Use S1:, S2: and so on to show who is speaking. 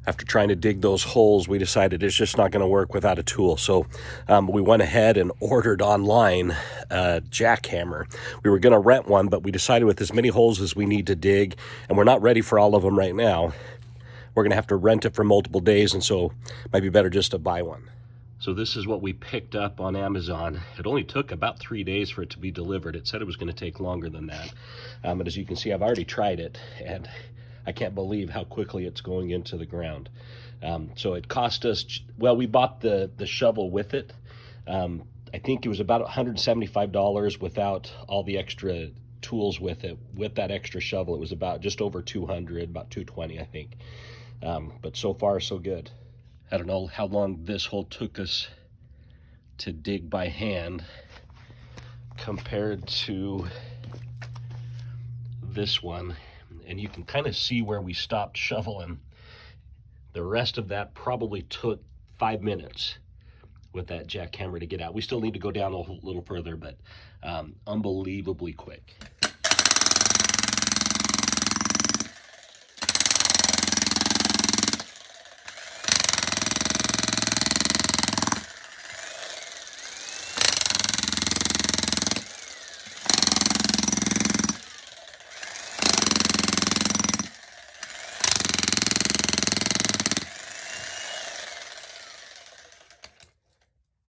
S1: After trying to dig those holes, we decided it's just not going to work without a tool. So we went ahead and ordered online a jackhammer. We were going to rent one, but we decided with as many holes as we need to dig, and we're not ready for all of them right now, we're going to have to rent it for multiple days, and so it might be better just to buy one. So this is what we picked up on Amazon. It only took about 3 days for it to be delivered. It said it was going to take longer than that. But as you can see, I've already tried it, and I can't believe how quickly it's going into the ground. So it cost us, well, we bought the shovel with it. I think it was about $175 without all the extra tools with it. With that extra shovel, it was about just over $200, about $220, I think. But so far, so good. I don't know how long this hole took us to dig by hand compared to this one. And you can kind of see where we stopped shoveling. The rest of that probably took 5 minutes with that jackhammer to get out. We still need to go down a little further, but unbelievably quick.